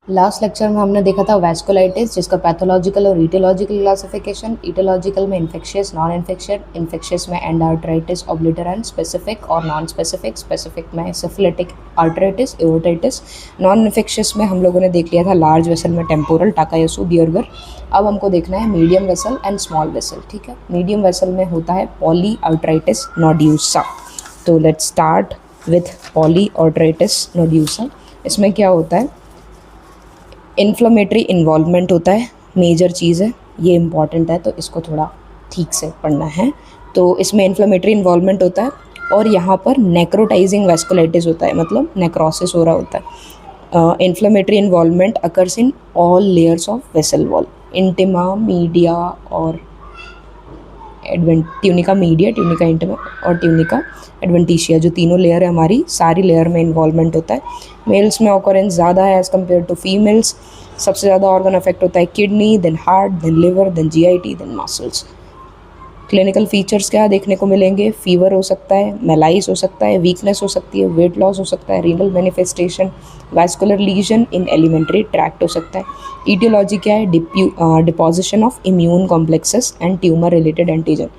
Last lecture में हमने देखा था वैस्कुलाइटिस, जिसका पैथोलॉजिकल और ईटियोलॉजिकल क्लासिफिकेशन। ईटियोलॉजिकल में इन्फेक्शियस, नॉन इन्फेक्शियस, इन्फेक्शियस में एंडार्ट्राइटिस ऑब्लिटरेंस, स्पेसिफिक और नॉन स्पेसिफिक। स्पेसिफिक में सिफिलिटिक आर्टराइटिस, एओर्टाइटिस। नॉन इन्फेक्शियस में हम लोगों ने देख लिया था लार्ज वेसल में टेम्पोरल, टाकायासु, बियरगर। अब हमको देखना है medium vessel and small vessel. ठीक है, मीडियम वेसल में होता है पॉली आर्टराइटिस नोड्यूसा। तो let's start with poly arteritis नोड्यूसा। इसमें क्या होता है, इन्फ्लेमेटरी इन्वॉल्वमेंट होता है, मेजर चीज़ है ये, इम्पॉर्टेंट है तो इसको थोड़ा ठीक से पढ़ना है। तो इसमें इन्फ्लेमेटरी इन्वॉल्वमेंट होता है और यहाँ पर नेक्रोटाइजिंग वैस्कुलाइटिस होता है, मतलब नेक्रोसिस हो रहा होता है। Inflammatory involvement occurs in all layers of vessel wall, intima, media और ट्यूनिका मीडिया, ट्यूनिका इंटिमा और ट्यूनिका एडवेंटिशिया, जो तीनों लेयर है हमारी, सारी लेयर में इन्वॉल्वमेंट होता है। मेल्स में ऑकरेंस ज़्यादा है एज़ कम्पेयर टू फीमेल्स। सबसे ज़्यादा ऑर्गन अफेक्ट होता है kidney, then heart, then liver, then GIT, then muscles. Clinical features क्या देखने को मिलेंगे, फीवर हो सकता है, मेलाइस हो सकता है, वीकनेस हो सकती है, वेट लॉस हो सकता है, renal manifestation, vascular lesion in alimentary tract हो सकता है। ईटियोलॉजी क्या है, deposition of immune complexes and tumour related antigen.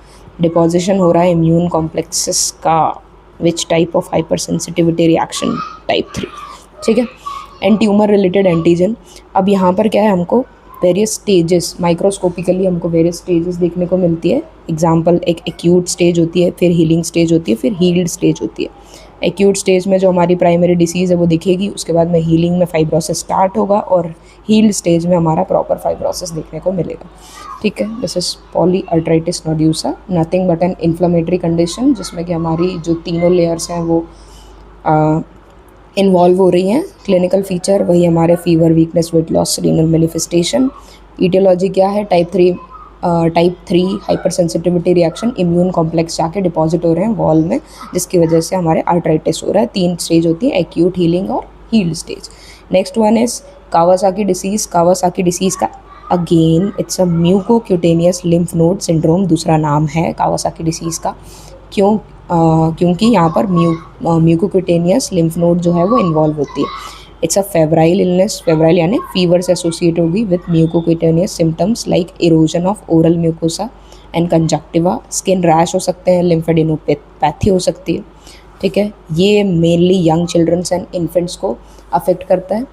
Deposition हो रहा है इम्यून कॉम्प्लेक्सेस का, which type of hypersensitivity reaction, type 3। ठीक है, एंड ट्यूमर रिलेटेड एंटीजन। अब यहाँ पर क्या है, हमको वेरियस स्टेजेस, माइक्रोस्कोपिकली हमको वेरियस स्टेजेस देखने को मिलती है। एग्जाम्पल, एक एक्यूट स्टेज होती है, फिर हीलिंग स्टेज होती है, फिर हील्ड स्टेज होती है। एक्यूट स्टेज में जो हमारी प्राइमरी डिसीज़ है वो दिखेगी, उसके बाद में हीलिंग में फाइब्रोसिस स्टार्ट होगा और हील्ड स्टेज में हमारा प्रॉपर फाइब्रोसिस देखने को मिलेगा। ठीक है, this is polyarteritis nodosa, nothing but an inflammatory condition, जिसमें कि हमारी जो तीनों लेयर्स हैं वो इन्वॉल्व हो रही हैं। क्लिनिकल फीचर वही हमारे fever, weakness, weight loss, renal manifestation. Etiology क्या है, type 3 hypersensitivity reaction, immune complex जाके डिपॉजिट हो रहे हैं वॉल में, जिसकी वजह से हमारे आर्टराइटिस हो रहा है। 3 स्टेज होती है, एक्यूट, हीलिंग और healed stage. Next one is Kawasaki disease. Kawasaki disease का again it's a mucocutaneous lymph node syndrome, दूसरा नाम है कावासाकी डिसीज़ का। क्योंकि यहाँ पर म्यूकोक्यूटेनियस लिम्फ नोड जो है वो इन्वॉल्व होती है। It's a febrile illness, febrile यानी फीवर से एसोसिएट होगी with mucocutaneous symptoms like erosion of oral mucosa and conjunctiva. Skin rash हो सकते हैं, लिम्फेडेनोपैथी हो सकती है। ठीक है, ये mainly young children's and infants को अफेक्ट करता है।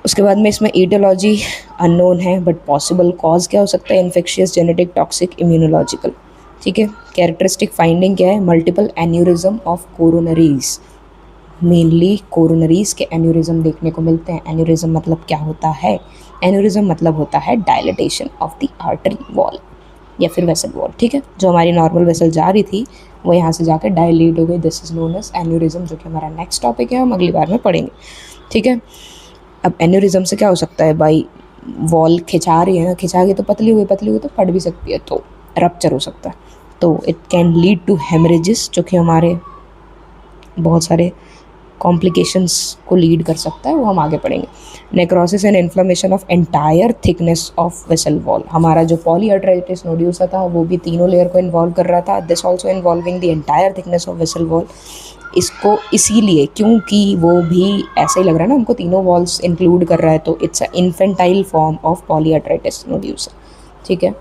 उसके बाद में इसमें ईटियोलॉजी अननोन है, बट पॉसिबल कॉज क्या हो सकता है, इन्फेक्शियस, जेनेटिक, टॉक्सिक, इम्यूनोलॉजिकल। ठीक है, कैरेक्टरिस्टिक फाइंडिंग क्या है, मल्टीपल एन्यूरिज्म ऑफ कोरोनरीज, मेनली कोरोनरीज के एन्यूरिज्म देखने को मिलते हैं। एन्यूरिज्म मतलब क्या होता है, एन्यूरिज्म मतलब होता है dilatation of the artery wall या फिर वेसल वॉल। ठीक है, जो हमारी नॉर्मल वेसल जा रही थी वो यहाँ से जाकर डायलेट हो गई, this is known as aneurysm, जो कि हमारा नेक्स्ट टॉपिक है, हम अगली बार में पढ़ेंगे। ठीक है, अब एन्यूरिज्म से क्या हो सकता है, भाई वॉल खिंचा रही है ना, खिंचा के तो पतली हुई तो फट भी सकती है, तो रप्चर हो सकता है। तो it can lead to haemorrhages, जो कि हमारे बहुत सारे कॉम्प्लिकेशंस को लीड कर सकता है, वो हम आगे पढ़ेंगे। Necrosis and inflammation of entire thickness of vessel wall. हमारा जो पॉली आर्टराइटिस नोड्यूसा था वो भी तीनों लेयर को इन्वॉल्व कर रहा था, this also involving the entire thickness of vessel wall. इसको इसीलिए क्योंकि वो भी ऐसा ही लग रहा है ना, हमको तीनों वॉल्स इंक्लूड कर रहा है, तो it's a infantile form of polyarteritis nodosa. ठीक है,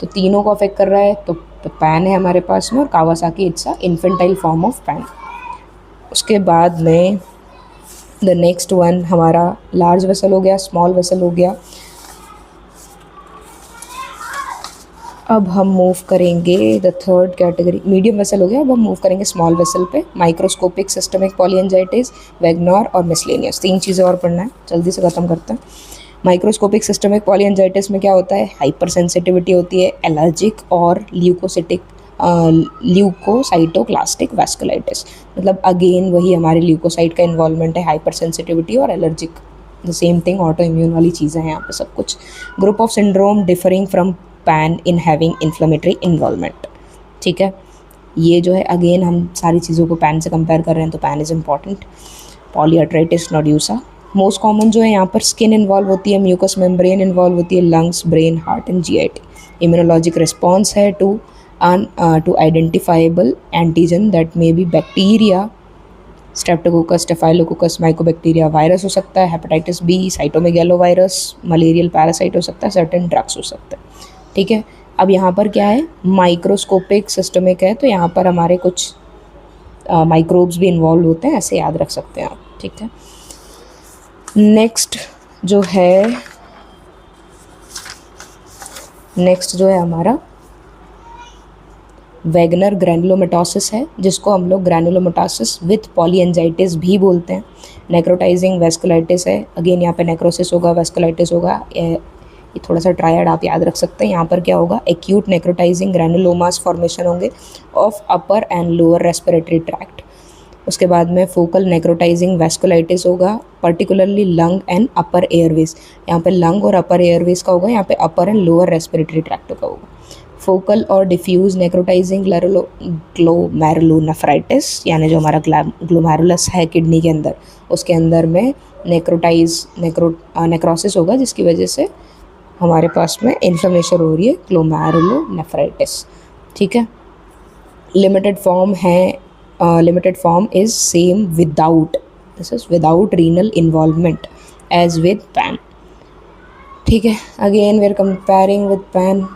तो तीनों को अफेक्ट कर रहा है, तो पैन है हमारे पास में, और Kawasaki it's a infantile form of pan. उसके बाद में द नेक्स्ट वन हमारा लार्ज वेसल हो गया, स्मॉल वेसल हो गया। अब हम मूव करेंगे the third category, medium vessel हो गया। अब हम मूव करेंगे स्मॉल वेसल पे। माइक्रोस्कोपिक सिस्टमिक पॉलीएंजाइटिस, वैगनर और मिसलेनियस, 3 चीज़ें और पढ़ना है, जल्दी से ख़त्म करते हैं। माइक्रोस्कोपिक सिस्टमिक पॉलीएंजाइटिस में क्या होता है, हाइपर सेंसिटिविटी होती है, एलर्जिक और ल्यूकोसाइटोक्लास्टिक वैस्कुलाइटिस, मतलब अगेन वही हमारे ल्यूकोसाइट का इन्वॉल्वमेंट है, हाइपर सेंसिटिविटी और allergic, the same thing, auto immune वाली चीज़ें हैं यहाँ पे सब कुछ। Group of syndrome differing from pan in having inflammatory involvement. ठीक है, ये जो है अगेन हम सारी चीज़ों को पैन से कंपेयर कर रहे हैं, तो pain is important. Polyarteritis nodosa most common जो है यहाँ पर स्किन इन्वॉल्व होती है, म्यूकस मेम्ब्रेन इन्वॉल्व होती है, lungs, brain, heart and GIT. Immunologic response है to identifiable antigen that may be bacteria streptococcus, staphylococcus, mycobacteria virus हो सकता है, hepatitis B, cytomegalovirus, malarial parasite हो सकता है, सर्टेन ड्रग्स हो सकते हैं। ठीक है, अब यहाँ पर क्या है, माइक्रोस्कोपिक सिस्टमिक है, तो यहाँ पर हमारे कुछ माइक्रोब्स भी इन्वॉल्व होते हैं, ऐसे याद रख सकते हैं आप। ठीक है, नेक्स्ट जो है हमारा वैगनर ग्रैनुलोमेटोसिस है, जिसको हम लोग ग्रैनुलोमेटोसिस विथ पॉलीएंजाइटिस भी बोलते हैं। नेक्रोटाइजिंग वेस्कुलाइटिस है, अगेन यहाँ पे नेक्रोसिस होगा, वेस्कुलाइटिस होगा, ये थोड़ा सा ट्रायड आप याद रख सकते हैं। यहाँ पर क्या होगा, एक्यूट नेक्रोटाइजिंग ग्रैनुलोमास फॉर्मेशन होंगे of upper and lower respiratory tract. उसके बाद में फोकल नेक्रोटाइजिंग वेस्कुलाइटिस होगा, particularly lung and upper Airways. यहाँ पे लंग और अपर एयरवेज का होगा, यहाँ पे अपर एंड लोअर रेस्पिरेटरी ट्रैक्ट का होगा। फोकल और डिफ्यूज नेक्रोटाइजिंग ग्लोमेरुलोनेफ्राइटिस, यानी जो हमारा ग्लोमेरुलस है किडनी के अंदर, उसके अंदर में नेक्रोसिस होगा, जिसकी वजह से हमारे पास में इन्फ्लेमेशन हो रही है, ग्लोमेरुलोनेफ्राइटिस। ठीक है, limited form is same without, this is without renal involvement as with PAN. ठीक है, again we are comparing with PAN.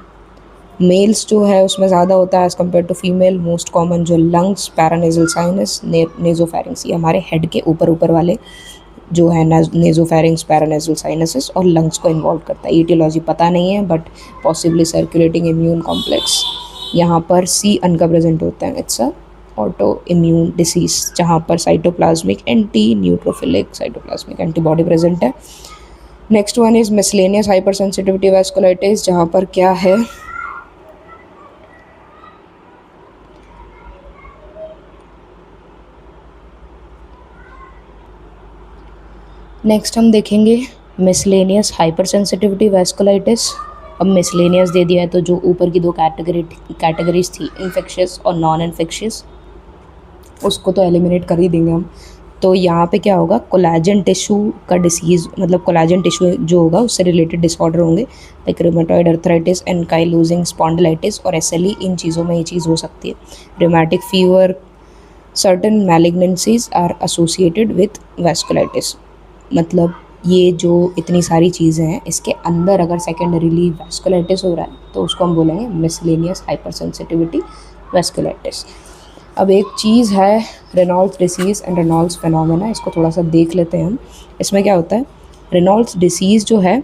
Males जो है उसमें ज़्यादा होता है as compare to female. Most common जो लंग्स, पैरानेजल साइनस, नेजोफेरिंग्स, ये हमारे हेड के ऊपर वाले जो है नेजोफेरिंग्स, पैरानेजल साइनसिस और लंग्स को इन्वॉल्व करता है। ईटियोलॉजी पता नहीं है, but possibly circulating immune complex. यहाँ पर सी अन का प्रेजेंट होता है, it's a autoimmune disease, जहाँ पर cytoplasmic anti neutrophilic cytoplasmic antibody present है। Next one is miscellaneous hypersensitivity vasculitis, जहाँ पर क्या है, नेक्स्ट हम देखेंगे मिसलेनियस हाइपर सेंसिटिविटी वैस्कुलाइटिस। अब मिसलेनियस दे दिया है, तो जो ऊपर की दो कैटेगरीज थी, इन्फेक्शियस और नॉन इन्फेक्शियस, उसको तो एलिमिनेट कर ही देंगे हम। तो यहाँ पे क्या होगा, कोलाजन टिश्यू का डिसीज़, मतलब कोलाजन टिश्यू जो होगा उससे रिलेटेड डिसऑर्डर होंगे, like rheumatoid arthritis, ankylosing spondylitis और एसएलई, इन चीज़ों में ये चीज़ हो सकती है। Rheumatic fever, certain malignancies are associated with vasculitis. मतलब ये जो इतनी सारी चीज़ें हैं, इसके अंदर अगर सेकेंडरीली वैस्कुलाइटिस हो रहा है तो उसको हम बोलेंगे मिसलेनियस हाइपर सेंसिटिविटी वैस्कुलाइटिस। अब एक चीज़ है Reynolds disease and Reynolds phenomena, इसको थोड़ा सा देख लेते हैं हम। इसमें क्या होता है, रेनॉल्ड्स डिसीज़ जो है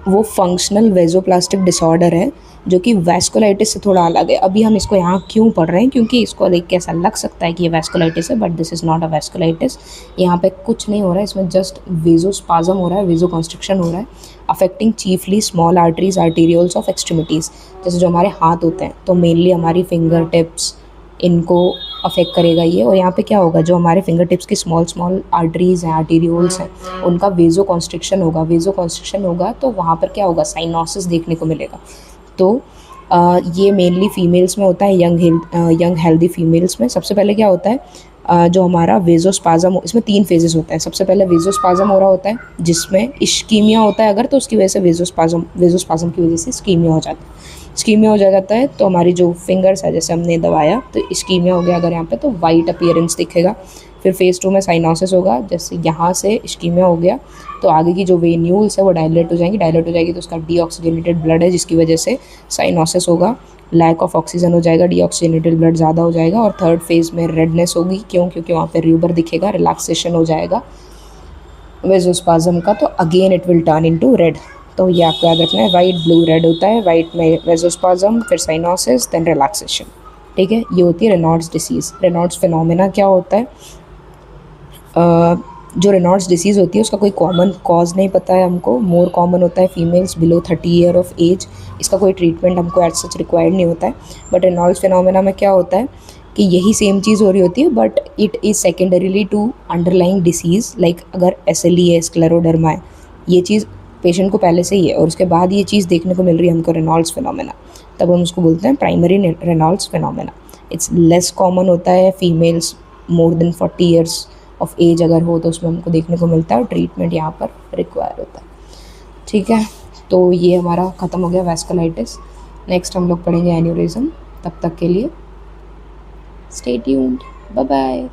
वो फंक्शनल वेजोप्लास्टिक डिसऑर्डर है, जो कि वैस्कुलाइटिस से थोड़ा अलग है। अभी हम इसको यहाँ क्यों पढ़ रहे हैं, क्योंकि इसको देख के ऐसा लग सकता है कि ये वैस्कुलाइटिस है, but this is not a vasculitis. यहाँ पे कुछ नहीं हो रहा है, इसमें जस्ट वेजोस्पाज्म हो रहा है, वेजो कॉन्स्ट्रिक्शन हो रहा है, affecting chiefly small arteries, arterioles of extremities. जैसे जो हमारे हाथ होते हैं, तो मेनली हमारी फिंगर टिप्स, इनको अफेक्ट करेगा ये। और यहाँ पे क्या होगा, जो हमारे फिंगर टिप्स की स्मॉल आर्टरीज हैं, आर्टीरियोल्स हैं, उनका वेजो कॉन्स्ट्रिक्शन होगा, तो वहाँ पर क्या होगा, साइनोसिस देखने को मिलेगा। तो ये मेनली फीमेल्स में होता है, यंग हेल्दी फीमेल्स में। सबसे पहले क्या होता है, जो हमारा वेजोस्पाज्म, इसमें 3 फेजेस होते हैं। सबसे पहले वेजोस्पाज्म हो रहा होता है, जिसमें इश्कीमिया होता है अगर, तो उसकी वजह से वेजोस्पाज्म की वजह से इश्कीमिया हो जाता है। इश्कीमिया हो जाता है तो हमारी जो फिंगर्स है, जैसे हमने दबाया तो इश्कीमिया हो गया अगर यहाँ पे, तो वाइट अपीयरेंस दिखेगा। फिर फेज़ 2 में साइनोसिस होगा, जैसे यहाँ से इश्कीमिया हो गया तो आगे की जो वेन्यूल्स है वो डायलेट हो जाएगी, तो उसका डीऑक्सीजनेटेड ब्लड है, जिसकी वजह से साइनोसिस होगा। लैक ऑफ ऑक्सीजन हो जाएगा, डीऑक्सीजनेटेड ब्लड ज़्यादा हो जाएगा। और थर्ड फेज़ में रेडनेस होगी, क्योंकि वहाँ पे र्यूबर दिखेगा, रिलैक्सेशन हो जाएगा वेजोस्पाज्म का, तो again it will turn into red. तो ये आपको याद रखना है, वाइट ब्लू रेड होता है, वाइट में वेजोस्पाज्म, फिर साइनोसिस, देन रिलैक्सेशन। ठीक है, ये होती है रेनॉल्ड्स डिसीज़। रेनॉल्ड्स फिनोमेना क्या होता है, जो रेनॉल्ड्स डिसीज़ होती है उसका कोई कॉमन कॉज नहीं पता है हमको। मोर कॉमन होता है females below 30 year of age. इसका कोई ट्रीटमेंट हमको एज सच रिक्वायर्ड नहीं होता है। बट रेनॉल्ड्स फिनोमेना में क्या होता है कि यही सेम चीज़ हो रही होती है, but it is secondarily to underlying disease, like अगर एसएलई है, स्क्लेरोडर्मा है, ये चीज़ पेशेंट को पहले से ही है और उसके बाद ये चीज़ देखने को मिल रही है हमको रेनॉल्ड्स फिनोमेना, तब हम उसको बोलते हैं primary Raynaud's phenomena. It's less common होता है, females more than 40 years of age अगर हो तो उसमें हमको देखने को मिलता है, और ट्रीटमेंट यहाँ पर रिक्वायर होता है। ठीक है, तो ये हमारा ख़त्म हो गया वैस्कुलाइटिस। नेक्स्ट हम लोग पढ़ेंगे एन्यूरिज्म। तब तक के लिए स्टे ट्यून्ड, बाय बाय।